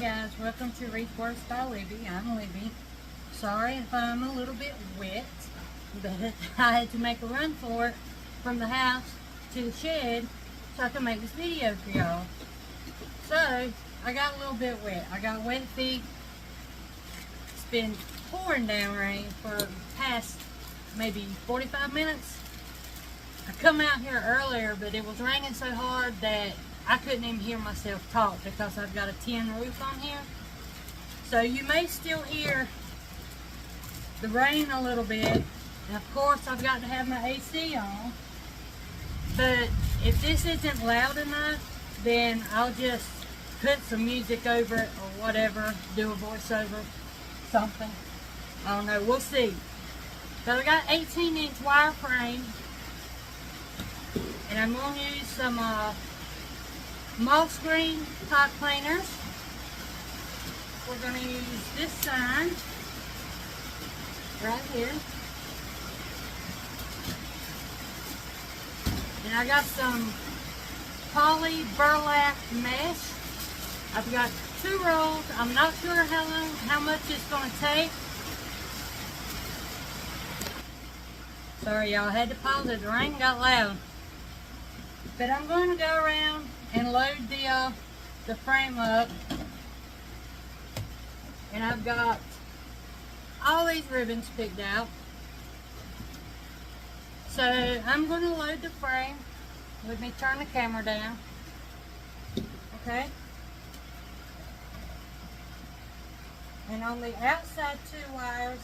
guys, welcome to Wreath by Libby. I'm Libby. Sorry if I'm a little bit wet, but I had to make a run for it from the house to the shed so I can make this video for y'all. So, I got a little bit wet. I got wet feet. It's been pouring down rain for the past maybe 45 minutes. I come out here earlier, but it was raining so hard that I couldn't even hear myself talk because I've got a tin roof on here. So you may still hear the rain a little bit. And of course I've got to have my AC on. But if this isn't loud enough, then I'll just put some music over it or whatever, do a voiceover, something. I don't know, we'll see. But I got 18-inch wireframe. And I'm going to use some moss green pot cleaners. We're going to use this sign right here. And I got some poly burlap mesh. I've got 2 rolls. I'm not sure how much it's going to take. Sorry y'all, I had to pause it. The rain got loud. But I'm going to go around and load the frame up. And I've got all these ribbons picked out. So I'm going to load the frame. Let me turn the camera down. Okay. And on the outside 2 wires,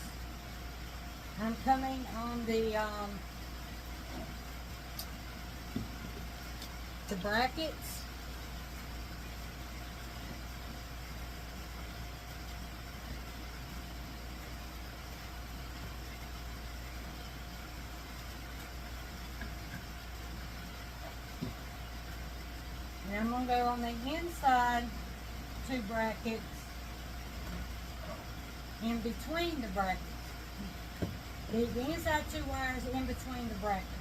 I'm coming on the brackets. And I'm going to go on the inside 2 brackets in between the brackets. The inside 2 wires in between the brackets.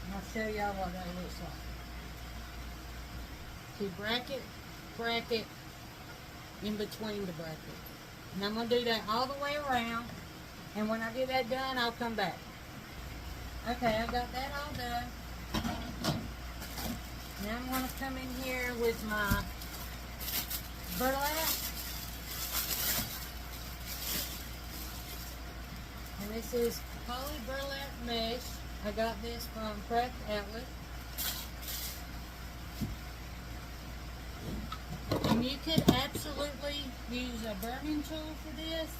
And I'll show y'all what that looks like. See, bracket, bracket, in between the brackets. And I'm going to do that all the way around. And when I get that done, I'll come back. Okay, I've got that all done. Now I'm going to come in here with my burlap. And this is poly burlap mesh. I got this from Craft Outlet. And you could absolutely use a burning tool for this.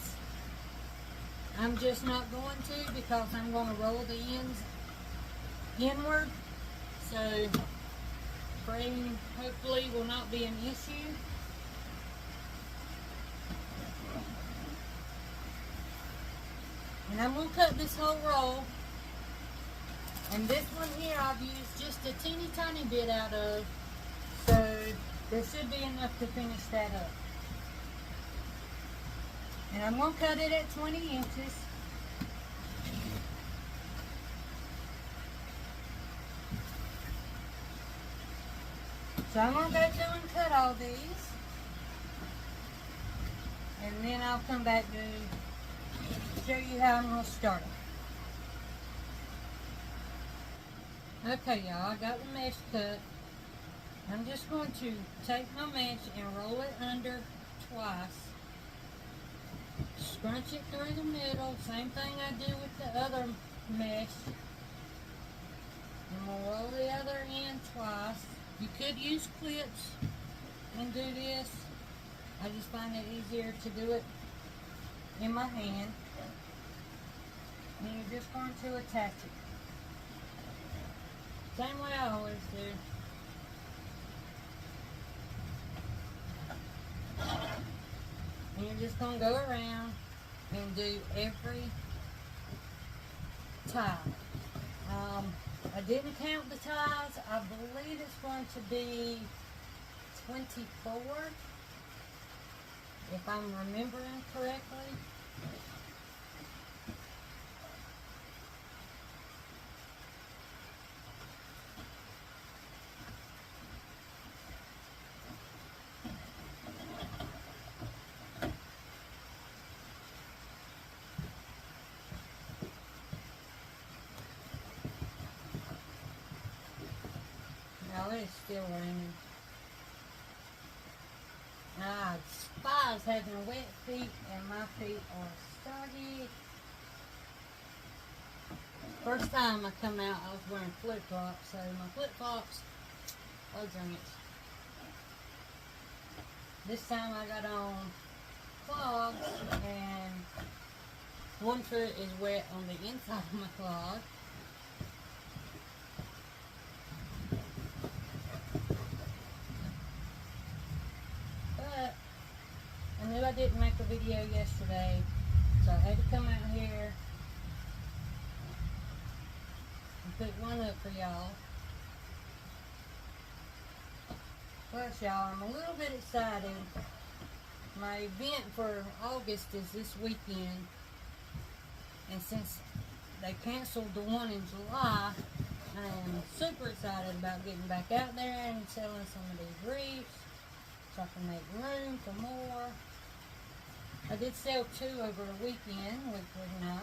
I'm just not going to because I'm going to roll the ends inward. So fraying hopefully will not be an issue. And I'm going to cut this whole roll. And this one here I've used just a teeny tiny bit out of. So there should be enough to finish that up. And I'm going to cut it at 20 inches. So I'm going to go through and cut all these. And then I'll come back to show you how I'm going to start it. Okay y'all, I got the mesh cut. I'm just going to take my mesh and roll it under twice. Scrunch it through the middle, same thing I do with the other mesh. And we'll roll the other end twice. You could use clips and do this. I just find it easier to do it in my hand. And you're just going to attach it. Same way I always do. And you're just going to go around and do every tile. I didn't count the tiles. I believe it's going to be 24, if I'm remembering correctly. it's still raining. I despise having wet feet, and my feet are soggy. First time I come out, I was wearing flip-flops, so my flip-flops, oh dang it. This time I got on clogs, and one foot is wet on the inside of my clog. But I knew I didn't make a video yesterday, so I had to come out here and put one up for y'all. Plus, y'all, I'm a little bit excited. My event for August is this weekend, and since they canceled the one in July, I am super excited about getting back out there and selling some of these wreaths so I can make room for more. I did sell 2 over the weekend, which was nice.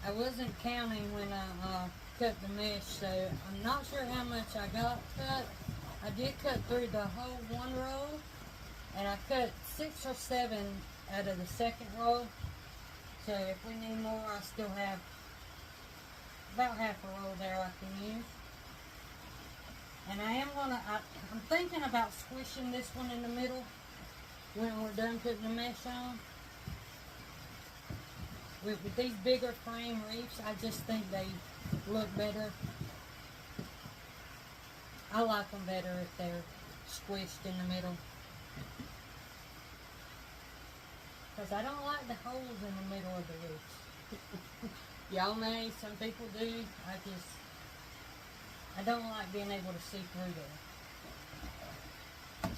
I wasn't counting when I cut the mesh, so I'm not sure how much I got cut. I did cut through the whole 1 row, and I cut 6 or 7 out of the 2nd row. So if we need more, I still have about half a roll there I can use. And I am I'm thinking about squishing this one in the middle when we're done putting the mesh on. With these bigger frame wreaths, I just think they look better. I like them better if they're squished in the middle. Because I don't like the holes in the middle of the wreaths. Y'all may, some people do. I don't like being able to see through there.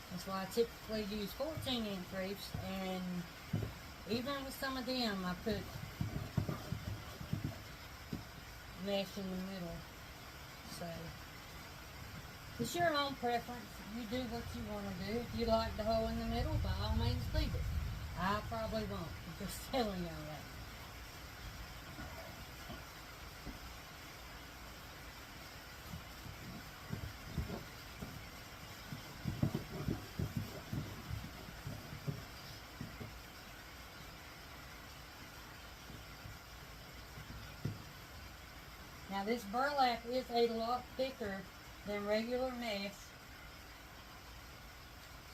That's why I typically use 14-inch wreaths, and even with some of them, I put mesh in the middle. So, it's your own preference. You do what you want to do. If you like the hole in the middle, by all means leave it. I probably won't. I'm just telling y'all that. Now this burlap is a lot thicker than regular mesh,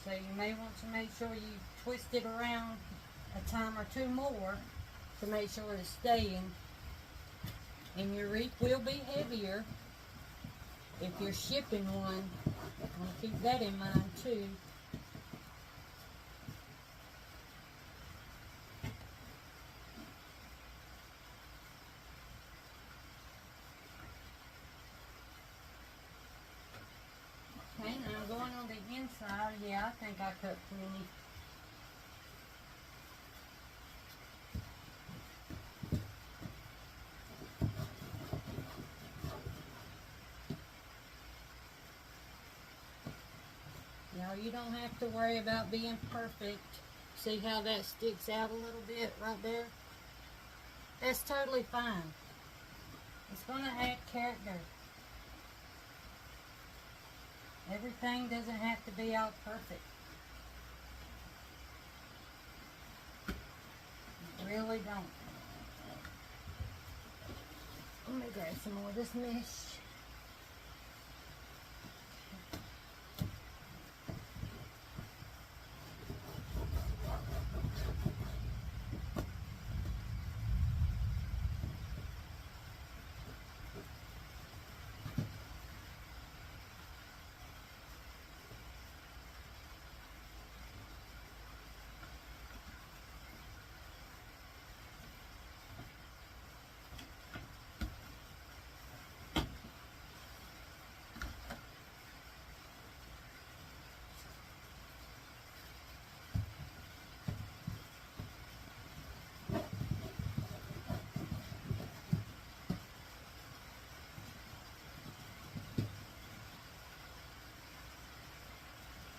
so you may want to make sure you twist it around a time or 2 more to make sure it's staying. And your wreath will be heavier if you're shipping one. I want to keep that in mind too. Okay, now I'm going on the inside. Yeah, I think I cut plenty. Now you don't have to worry about being perfect. See how that sticks out a little bit right there? That's totally fine. It's going to add character. Everything doesn't have to be all perfect. It really don't. Let me grab some more of this mesh.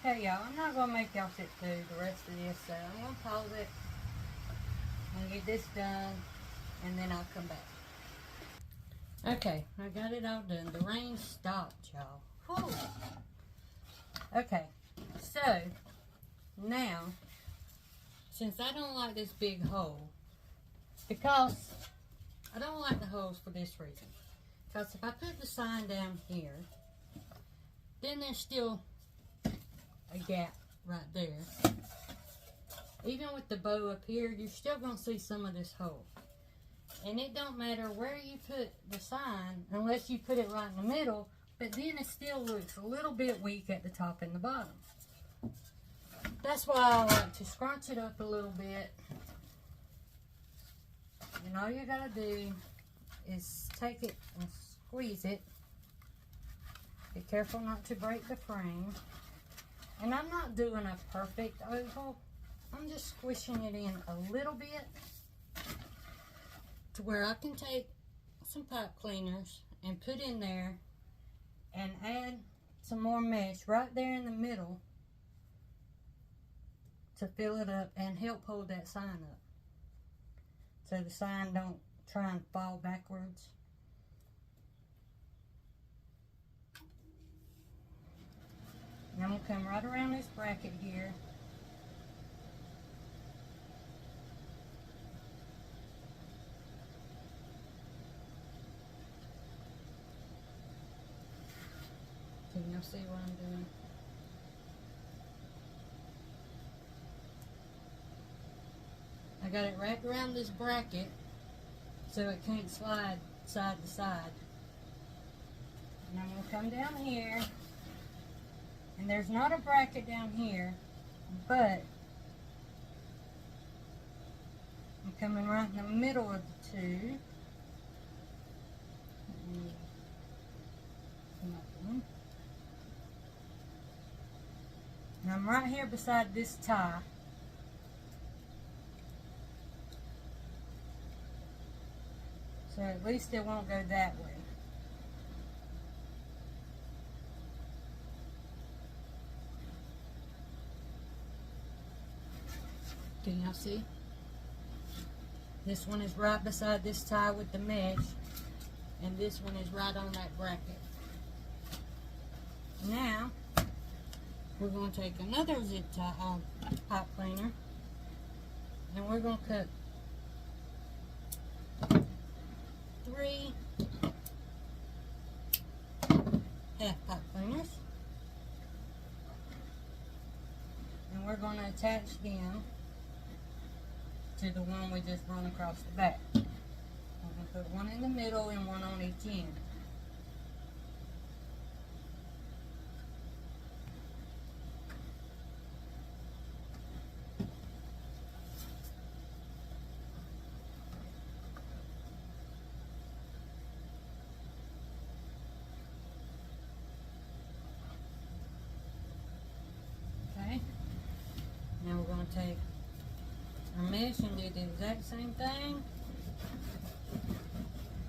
Okay, y'all, I'm not going to make y'all sit through the rest of this, so I'm going to pause it and get this done, and then I'll come back. Okay, I got it all done. The rain stopped, y'all. Whew. Okay, so now, since I don't like this big hole, because I don't like the holes for this reason. Because if I put the sign down here, then there's still a gap right there. Even with the bow up here, you're still going to see some of this hole. And it don't matter where you put the sign, unless you put it right in the middle, but then it still looks a little bit weak at the top and the bottom. That's why I like to scrunch it up a little bit. And all you gotta do is take it and squeeze it. Be careful not to break the frame. And I'm not doing a perfect oval. I'm just squishing it in a little bit to where I can take some pipe cleaners and put in there and add some more mesh right there in the middle to fill it up and help hold that sign up, so the sign don't try and fall backwards. And I'm going to come right around this bracket here. Can y'all see what I'm doing? I got it wrapped around this bracket so it can't slide side to side. And I'm going to come down here. And there's not a bracket down here, but I'm coming right in the middle of the two. And I'm right here beside this tie. So at least it won't go that way. Can y'all see? This one is right beside this tie with the mesh, and this one is right on that bracket. Now, we're going to take another zip tie pipe cleaner, and we're going to cut 3 half pipe cleaners, and we're going to attach them to the one we just run across the back. I'm going to put one in the middle and one on each end. Okay, now we're going to take our mesh and do the exact same thing,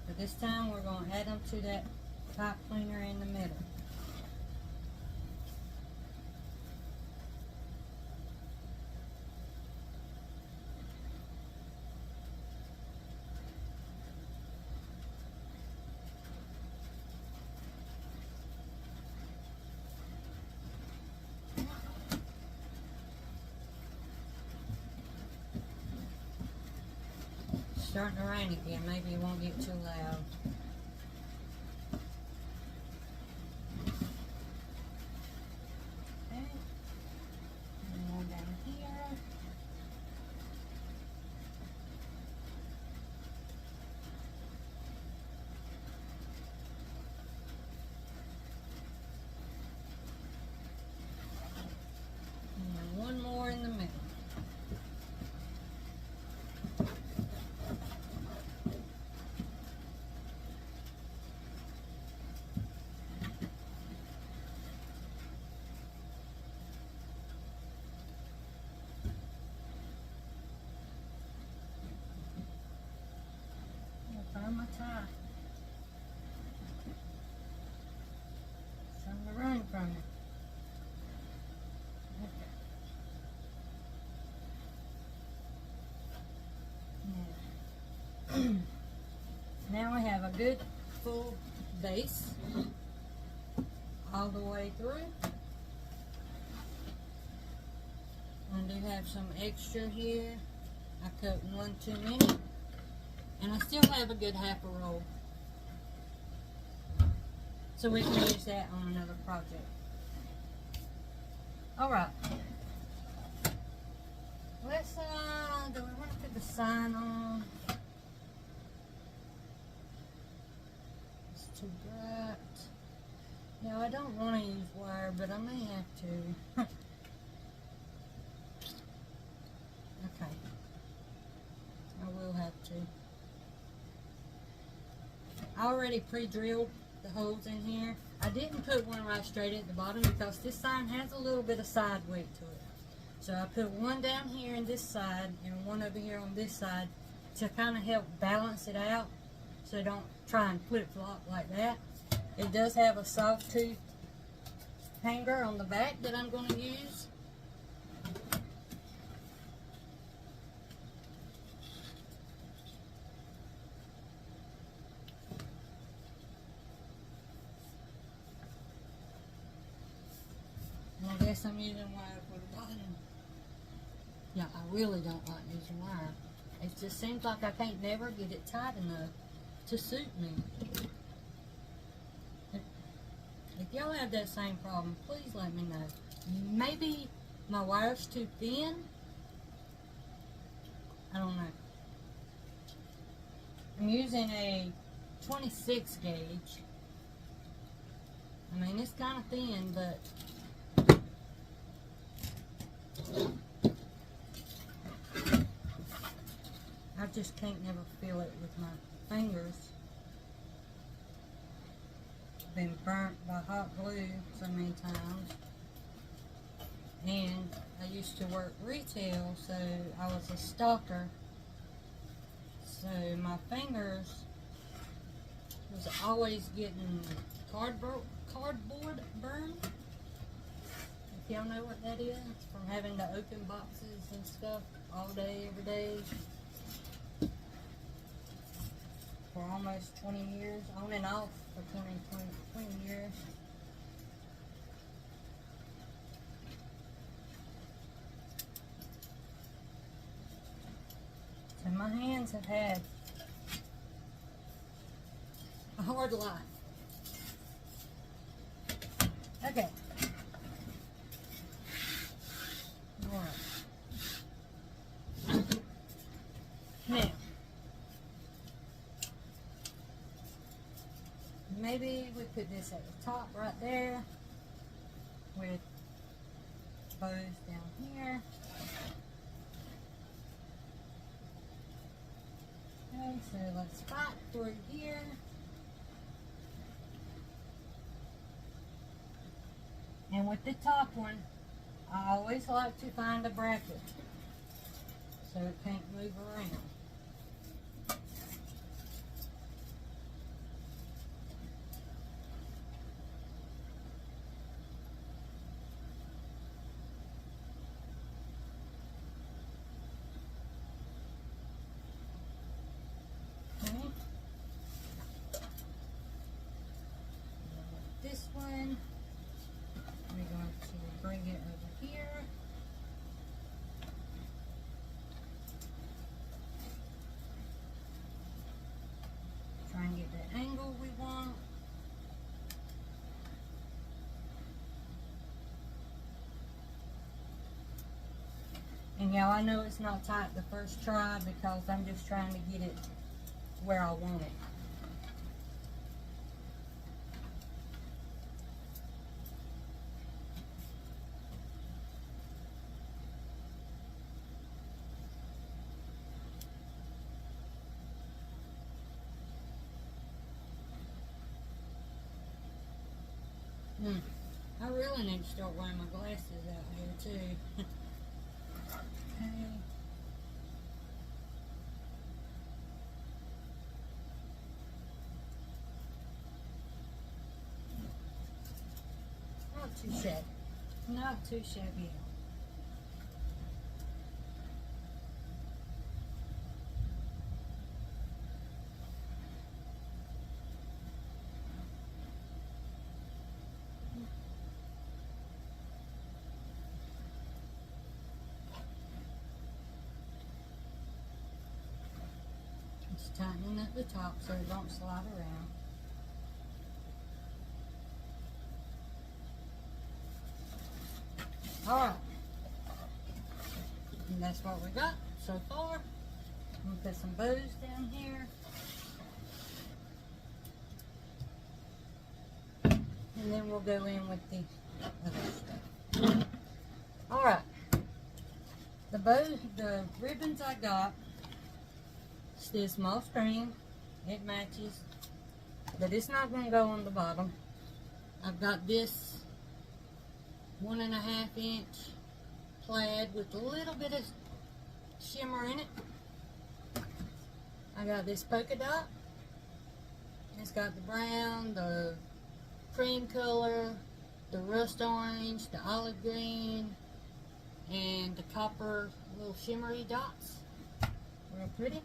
but this time we're going to add them to that pipe cleaner in the middle. Starting to rain again, maybe it won't get too loud. Okay, and one down here. And then one more in the middle. Find my tie. Something to run from it. good full base all the way through. I do have some extra here. I cut one too many, and I still have a good half a roll. So we can use that on another project. Alright. Let's, do we want to put the sign on? It's too bright. No, I don't want to use wire, but I may have to. Okay. I will have to. I already pre-drilled the holes in here. I didn't put one right straight at the bottom because this sign has a little bit of side weight to it. So I put one down here on this side and one over here on this side to kind of help balance it out so don't try and flip-flop like that. It does have a soft tooth hanger on the back that I'm going to use. I guess I'm using wire for the bottom. Yeah, I really don't like using wire. It just seems like I can't never get it tight enough to suit me. If y'all have that same problem, please let me know. Maybe my wire's too thin. I don't know. I'm using a 26 gauge. I mean, it's kind of thin, but I just can't never feel it with my fingers. Been burnt by hot glue so many times. And I used to work retail, so I was a stalker. So my fingers was always getting cardboard burn. If y'all know what that is, from having to open boxes and stuff all day, every day. For almost 20 years, on and off for 20 years. So my hands have had a hard life. Okay. Alright. Now, maybe we put this at the top right there with bows down here. Okay, so let's fight through here. And with the top one, I always like to find a bracket so it can't move around. This one, we're going to bring it over here. Try and get the angle we want. And y'all, I know it's not tight the first try because I'm just trying to get it where I want it. I really need to start wearing my glasses out here too. Okay. Not too shabby. Not too shabby. tightening up the top so it don't slide around. Alright, and that's what we got so far. I'm going to put some bows down here. And then we'll go in with the other stuff. Alright, the ribbons I got, it's this moss green. It matches, but it's not going to go on the bottom. I've got this 1.5 inch plaid with a little bit of shimmer in it. I got this polka dot. It's got the brown, the cream color, the rust orange, the olive green, and the copper little shimmery dots. Real pretty.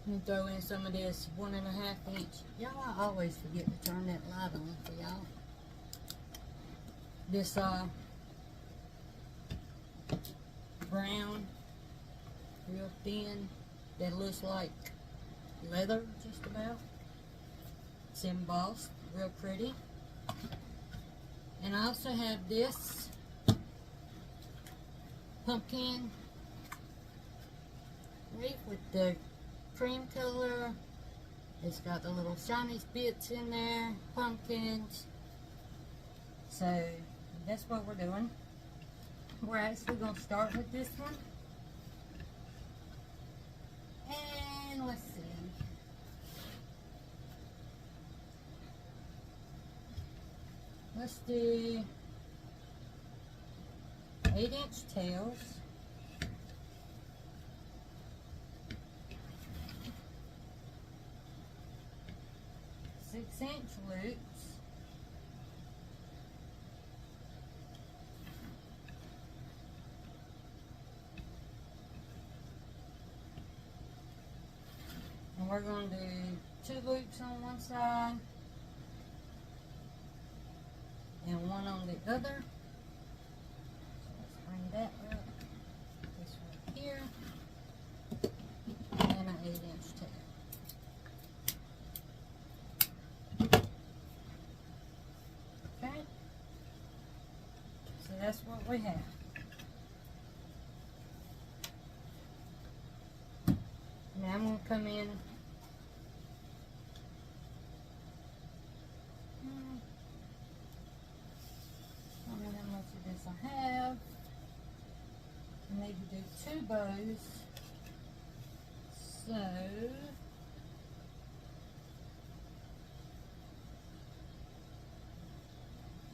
And throw in some of this 1.5 inch. Y'all, I always forget to turn that light on for y'all. This brown, real thin, that looks like leather just about. It's embossed, real pretty. And I also have this pumpkin wreath with the cream color. It's got the little shiny bits in there, pumpkins. So that's what we're doing. We're actually going to start with this one. And let's see. Let's do 8-inch tails. 6-inch loops. And we're going to do 2 loops on one side and 1 on the other. So let's bring that up. This one here. And an 8-inch tail. Okay. So that's what we have. Now I'm going to come in I don't know how much of this I have. I need to do 2 bows. So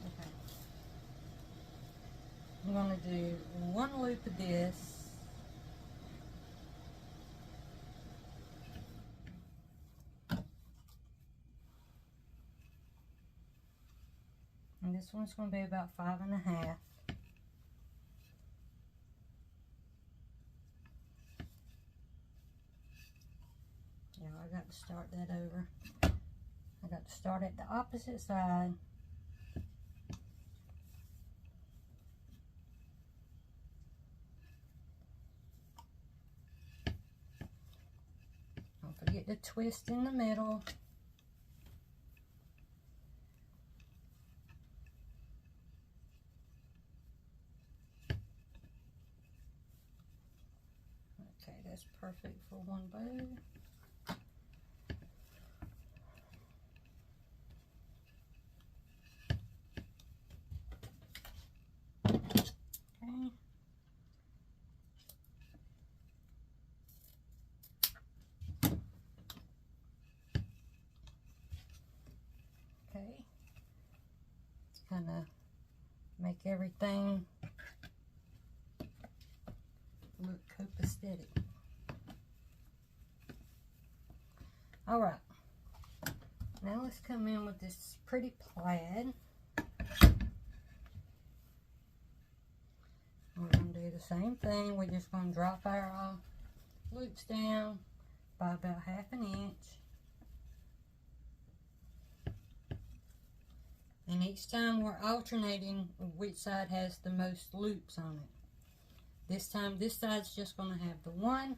okay. I'm going to do 1 loop of this. And this one's going to be about 5.5. Yeah, I got to start that over. I got to start at the opposite side. Don't forget to twist in the middle. Okay, that's perfect for 1 bow. Okay. Okay. Kind of make everything look copacetic. Alright, now let's come in with this pretty plaid. We're going to do the same thing. We're just going to drop our loops down by about 1/2 inch. And each time we're alternating which side has the most loops on it. This time this side's just going to have the 1.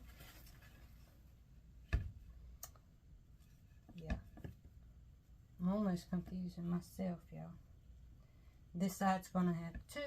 I'm almost confusing myself, y'all. This side's going to have 2.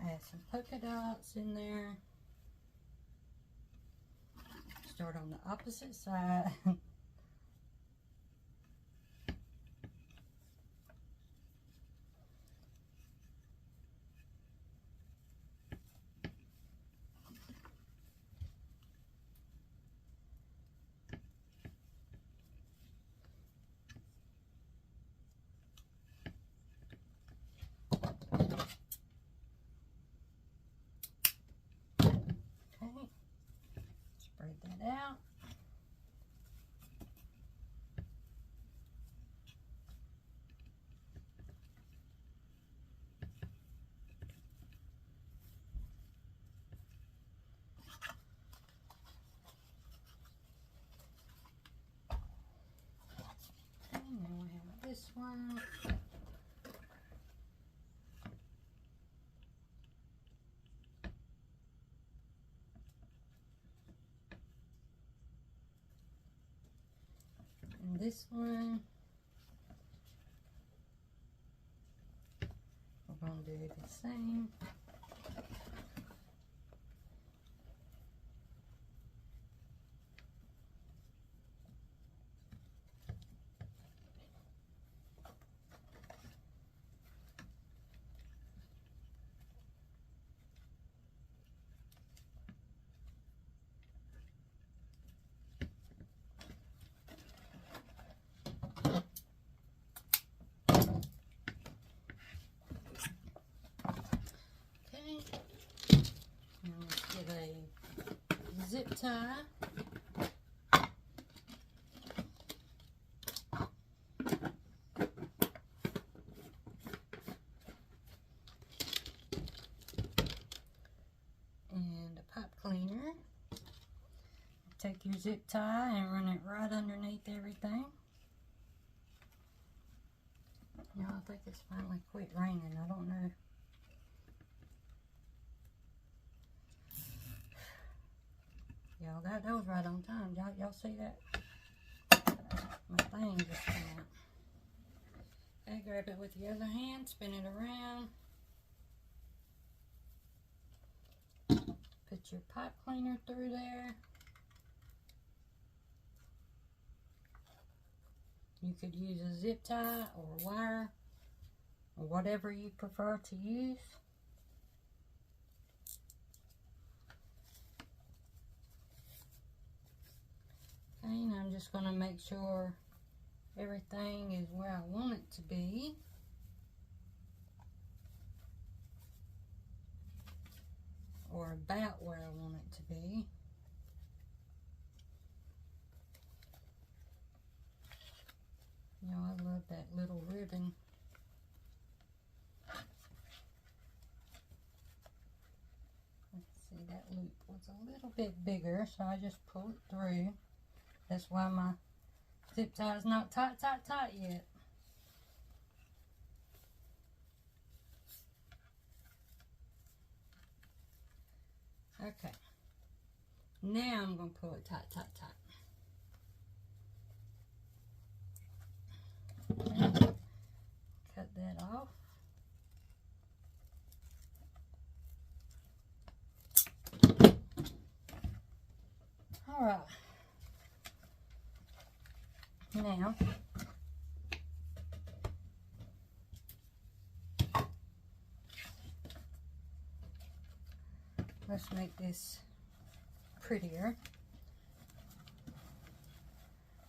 Add some polka dots in there. Start on the opposite side. Okay, spread that out. And then we have this one. And this one. We're going to do the same. Now let's get a zip tie. And a pipe cleaner. Take your zip tie and run it right underneath everything. Now I think it's finally quit raining. I don't know. Y'all, that was right on time. Y'all see that? My thing just came out. Okay, grab it with the other hand, spin it around. Put your pipe cleaner through there. You could use a zip tie or wire or whatever you prefer to use. Okay, and I'm just going to make sure everything is where I want it to be. Or about where I want it to be. You know, I love that little ribbon. Let's see, that loop was a little bit bigger, so I just pulled it through. That's why my zip tie is not tight yet. Okay. Now I'm going to pull it tight. Okay. Cut that off. All right. Now, let's make this prettier.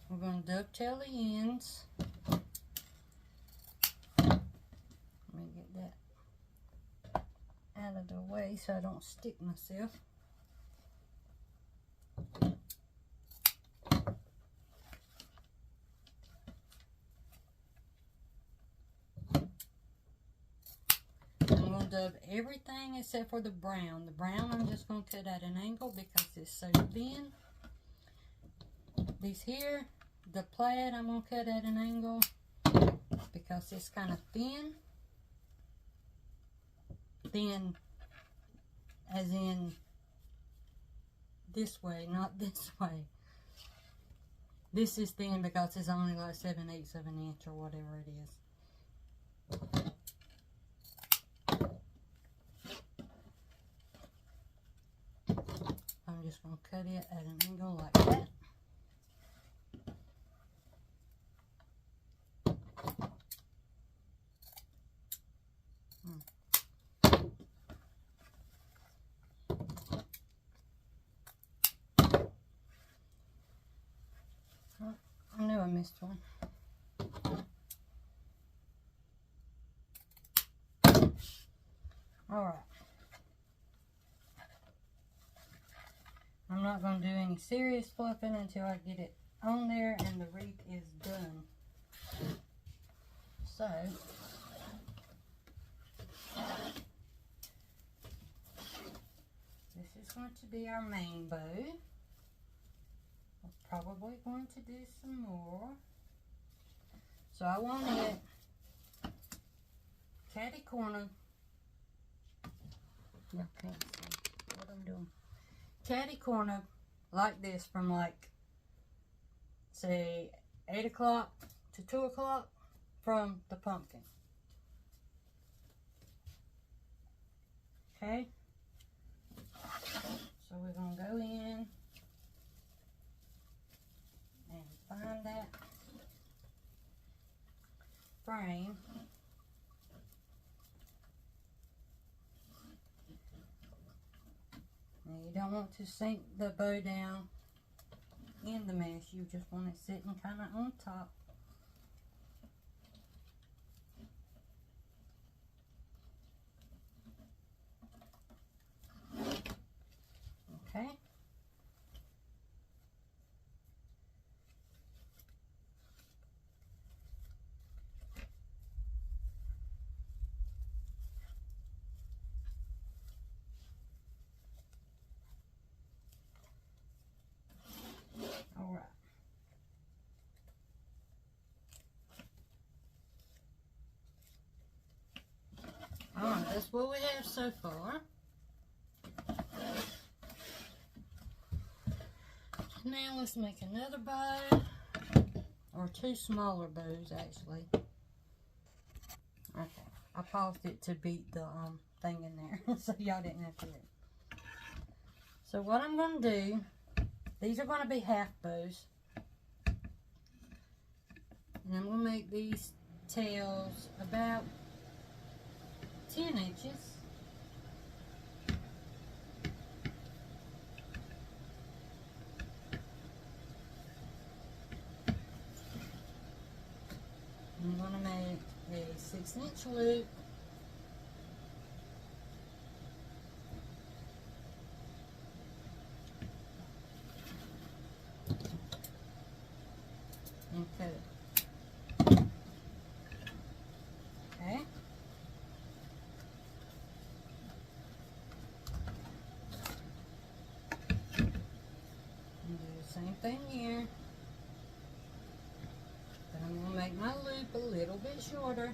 We're going to dovetail the ends. Let me get that out of the way so I don't stick myself. I'm going to dub everything except for the brown. The brown I'm just going to cut at an angle because it's so thin. These here, the plaid, I'm going to cut at an angle because it's kind of thin. Thin as in this way, not this way. This is thin because it's only like 7/8 of an inch or whatever it is. I'm just going to cut it at an angle like that. I knew I missed one. Alright. I'm not going to do any serious fluffing until I get it on there and the wreath is done. So, this is going to be our main bow. We're probably going to do some more. So I want it catty corner. Y'all can't see what I'm doing. Catty corner like this from like, say, 8 o'clock to 2 o'clock from the pumpkin. Okay? So we're going to go in and find that frame. Now you don't want to sink the bow down in the mesh, you just want it sitting kind of on top. Okay. Alright. Alright, that's what we have so far. Now let's make another bow, or two smaller bows actually. Okay, I paused it to beat the thing in there so y'all didn't have to hear it. So what I'm going to do, these are going to be half bows, and I'm going to make these tails about 10 inches. I'm going to make a 6-inch loop. And cut it. Okay. And do the same thing here. But I'm going to make my loop a little bit shorter.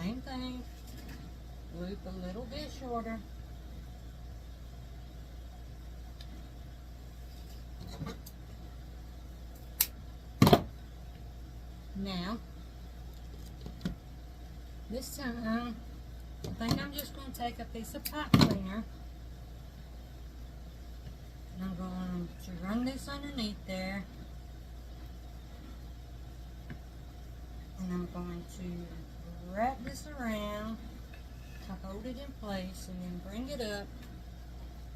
Same thing, loop a little bit shorter. Now, this time, I think I'm just going to take a piece of pipe cleaner and I'm going to run this underneath there, and I'm going to wrap this around to hold it in place and then bring it up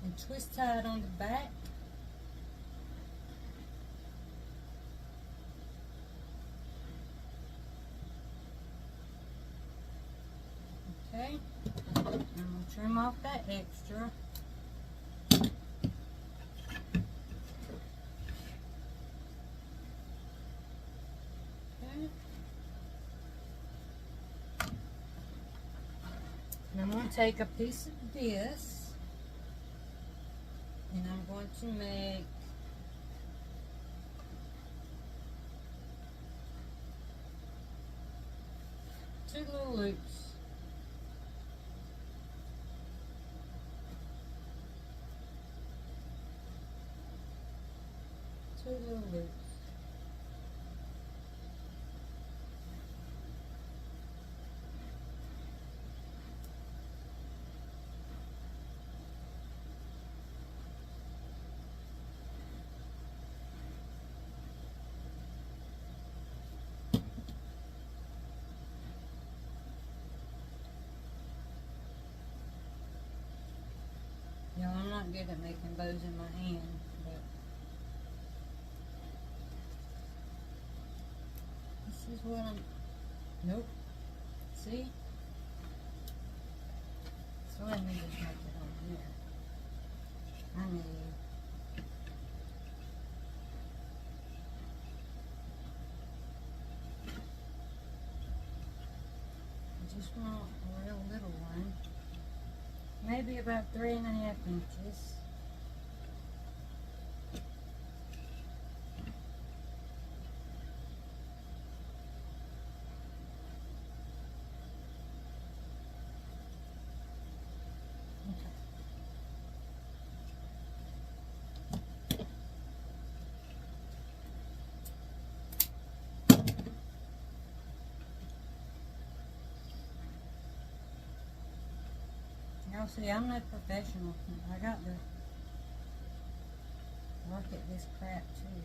and twist tie it on the back. Okay, I'm going to trim off that extra. Okay. And I'm going to take a piece of this and I'm going to make two little loops. Two little loops. You know, I'm not good at making bows in my hand, but this is what I'm, nope, see? So let me just make it on here. I need I just want a real little one. Maybe about 3.5 inches. Now see, I'm no professional. I got to work at this crap too.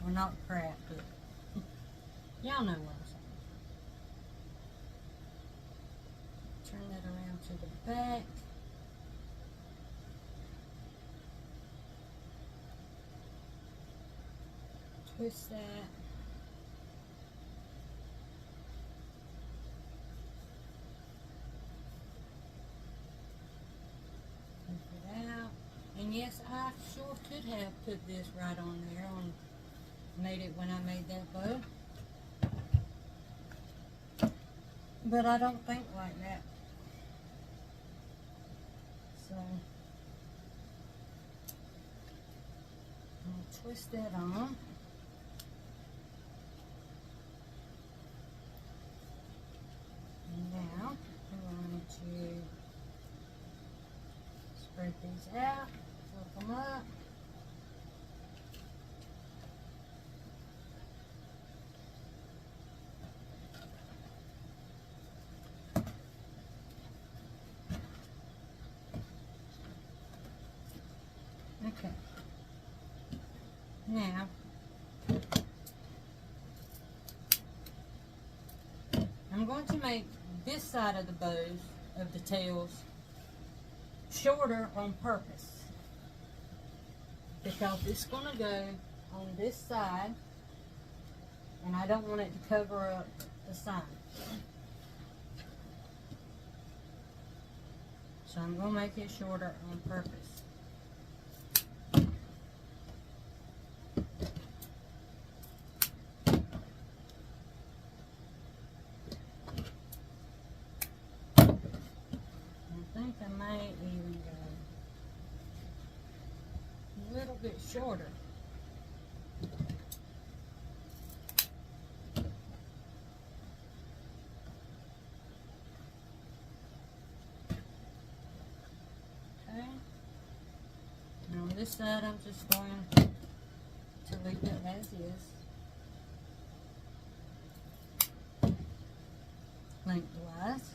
Well, not crap, but y'all know what I'm saying. Turn that around to the back. Twist that. And yes, I sure could have put this right on there and made it when I made that bow. But I don't think like that. So, I'll twist that on. And now, I'm going to spread these out. Flip them up. Okay. Now, I'm going to make this side of the bows, of the tails, shorter on purpose. Because it's going to go on this side, and I don't want it to cover up the side. So I'm going to make it shorter on purpose. I think I may even go a little bit shorter. Okay. And on this side, I'm just going to leave it as is. Lengthwise.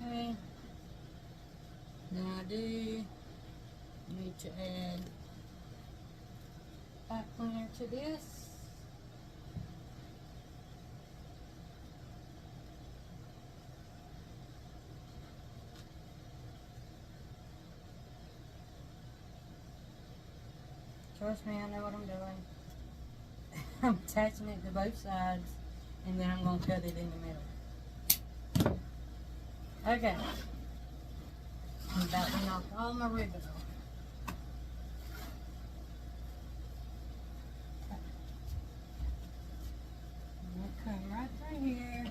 Okay. I do need to add pipe cleaner to this. Trust me, I know what I'm doing. I'm attaching it to both sides, and then I'm going to cut it in the middle. Okay. I'm about to knock all my ribbon off. I'm going to come right through here.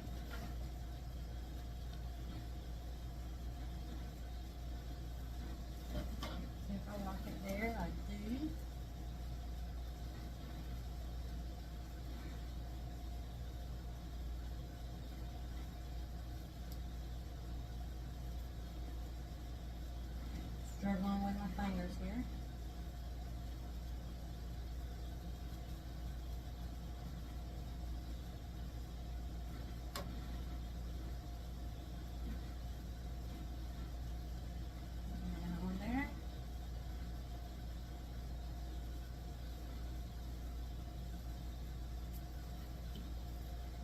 See if I like it there. I do. Struggling with my fingers here. And on there.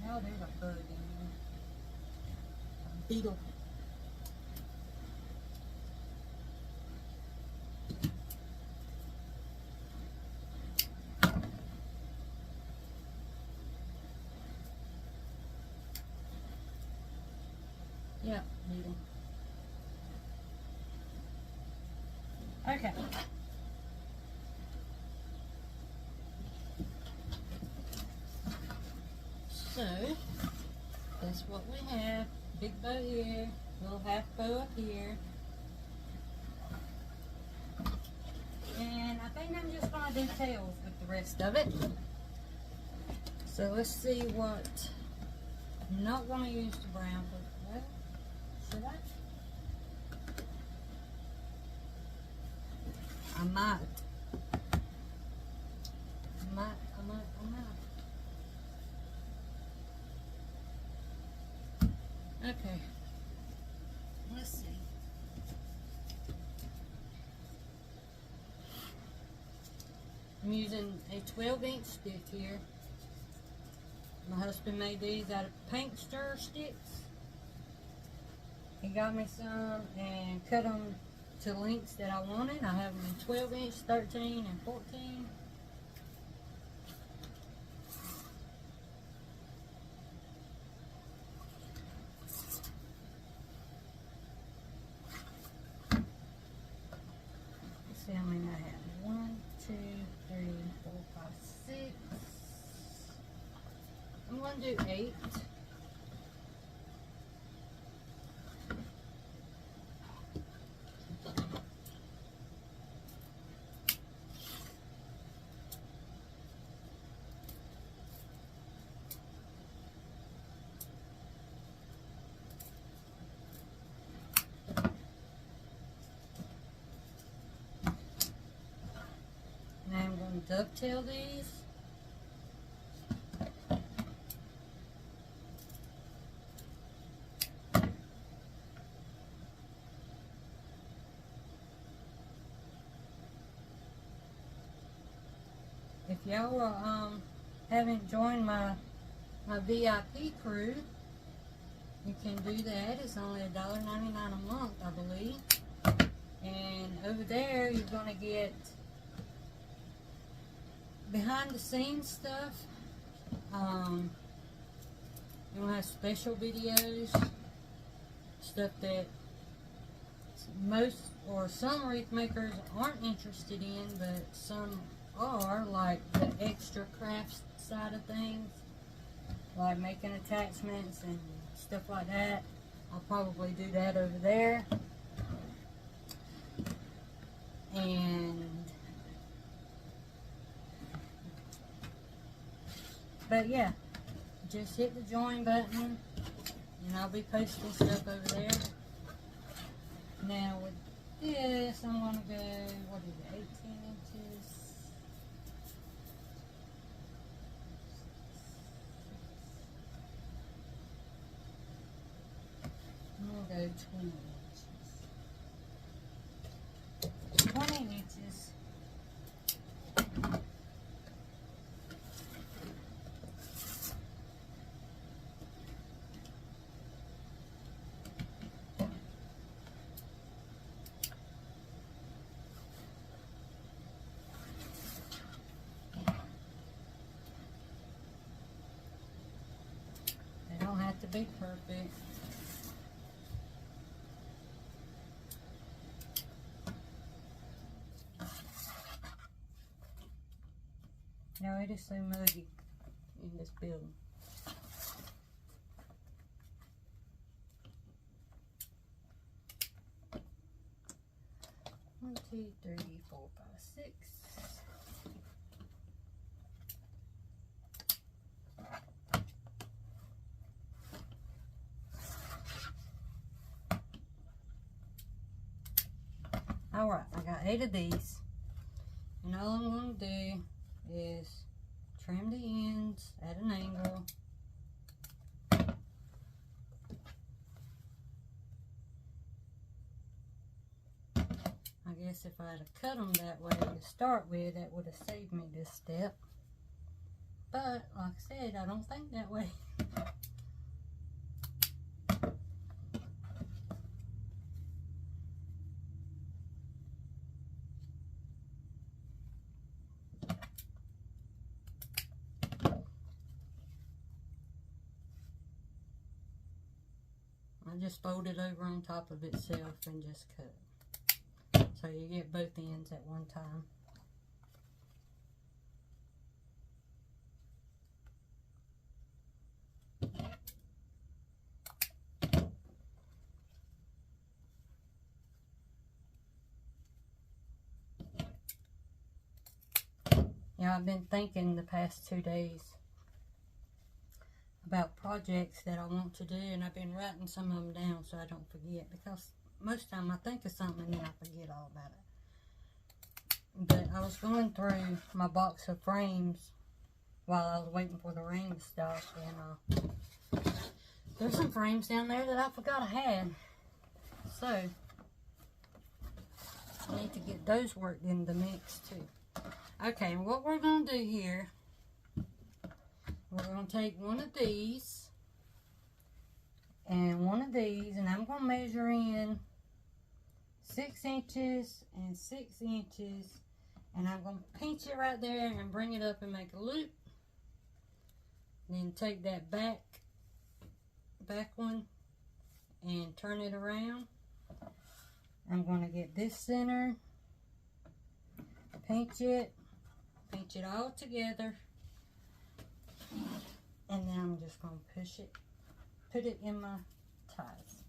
Oh, there's a bug in here. A beetle. Yeah, needle. Okay. So, that's what we have. Big bow here, little half bow up here. And I think I'm just going to do tails with the rest of it. So let's see what, I'm not going to use the brown, but well, should I? I might. I might. Okay. Let's see. I'm using a 12-inch stick here. My husband made these out of paint stir sticks. He got me some and cut them to lengths that I wanted. I have them in 12-inch, 13, and 14. Let's see how many I have. 1, 2, 3, 4, 5, 6. I'm going to do 8. Now I'm going to dovetail these. If y'all haven't joined my VIP crew, you can do that. It's only $1.99 a month, I believe. And over there, you're going to get behind the scenes stuff. You're going to have special videos, stuff that most or some wreath makers aren't interested in, but some are, like the extra craft side of things, like making attachments and stuff like that. I'll probably do that over there. But yeah, just hit the join button and I'll be posting stuff over there. Now with this, I'm going to go, what is it, 18 inches? I'm going to go 20 inches. to be perfect. Now it is so muggy in this building. One, two, three, four, five, six. Alright, I got 8 of these. And all I'm going to do is trim the ends at an angle. I guess if I had cut them that way to start with, that would have saved me this step. But, like I said, I don't think that way. I just fold it over on top of itself and just cut. So you get both ends at one time. Yeah, I've been thinking the past 2 days about projects that I want to do, and I've been writing some of them down so I don't forget, because most of the time I think of something and then I forget all about it. But I was going through my box of frames while I was waiting for the rain to stop, and there's some frames down there that I forgot I had. So I need to get those worked in the mix too. Okay, and what we're going to do here, we're going to take one of these and one of these, and I'm going to measure in 6 inches and 6 inches, and I'm going to pinch it right there and bring it up and make a loop. Then take that back one and turn it around. I'm going to get this center, pinch it all together, and then I'm just going to put it in my ties.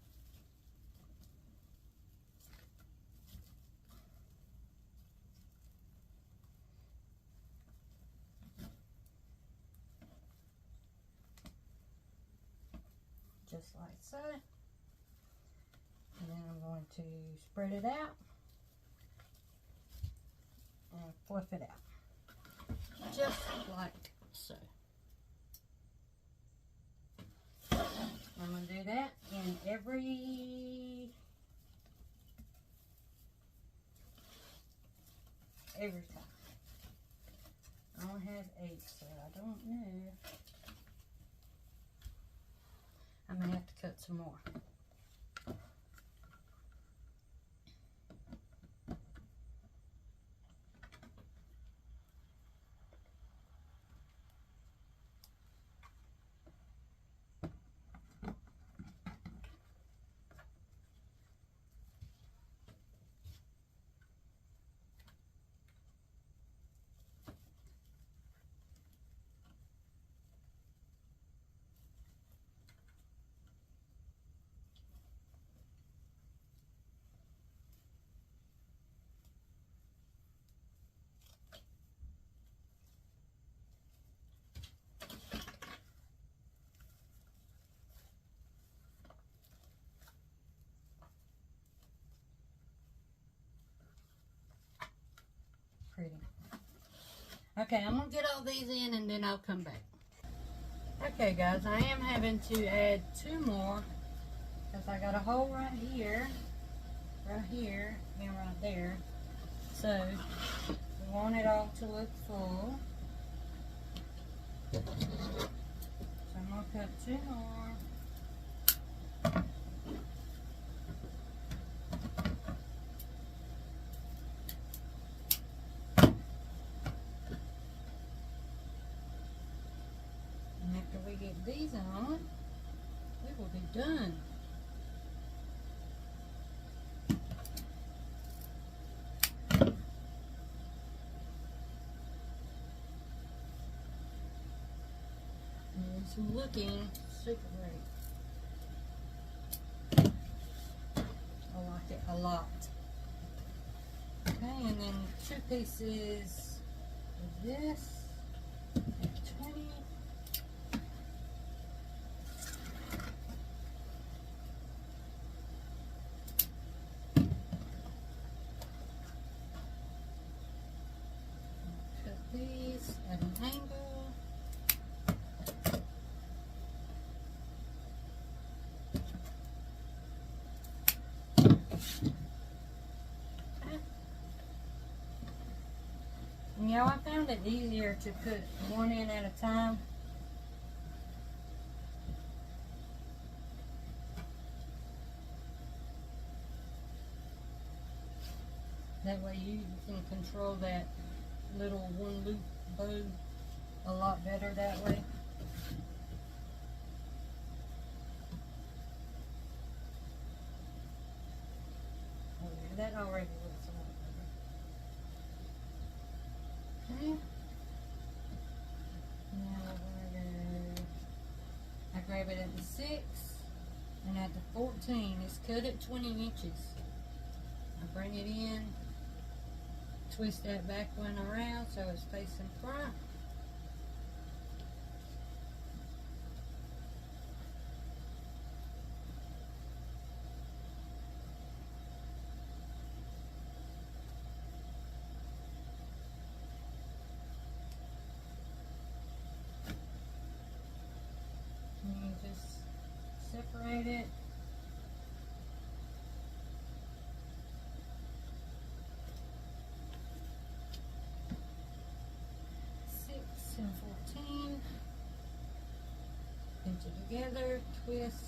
Just like so. And then I'm going to spread it out and fluff it out. Just like so. I'm going to do that in every time. I only have 8, so I don't know. I may have to cut some more. Pretty. Okay, I'm going to get all these in and then I'll come back. Okay guys, I am having to add 2 more because I got a hole right here, and right there. So we want it all to look full. So I'm going to cut 2 more. Get these on. will be done. And it's looking super great. I like it a lot. Okay, and then 2 pieces of this at 20. Cut these at an angle. You know, I found it easier to put one in at a time. That way you can control that little one loop bow a lot better that way. Oh yeah, that already looks a lot better. Okay. Now we're gonna I grab it at the 6 and at the 14. It's cut at 20 inches. I bring it in, twist that back one around so it's facing front. And you just separate it. And 14, pinch it together, twist,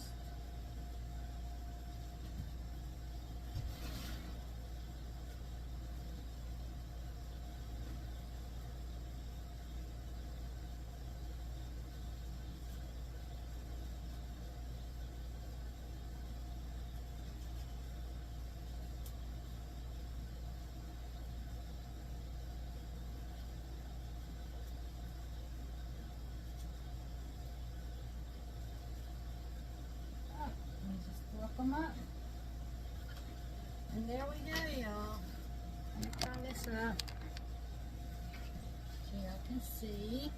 them up. And there we go, y'all. Let me turn this up so y'all can see.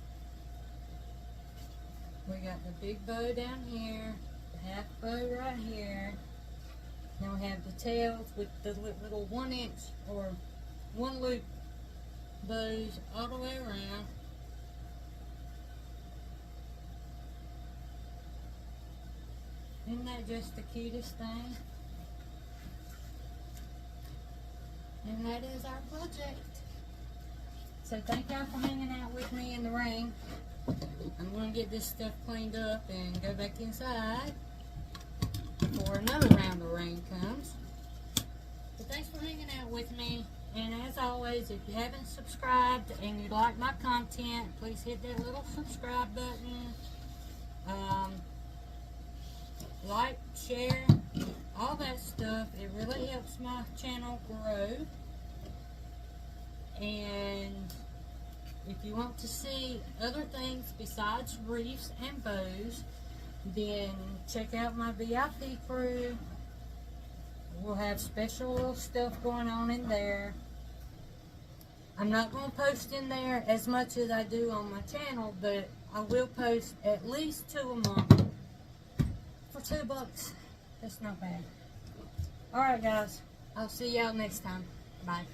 We got the big bow down here, the half bow right here. Then we have the tails with the little 1-inch or 1 loop bows all the way around. Isn't that just the cutest thing? And that is our project. So thank y'all for hanging out with me in the rain. I'm going to get this stuff cleaned up and go back inside before another round of rain comes. So thanks for hanging out with me. And as always, if you haven't subscribed and you like my content, please hit that little subscribe button. Like, share, all that stuff. It really helps my channel grow. And if you want to see other things besides wreaths and bows, then check out my VIP crew. We'll have special stuff going on in there. I'm not going to post in there as much as I do on my channel, but I will post at least 2 a month. For $2, that's not bad. Alright guys, I'll see y'all next time. Bye.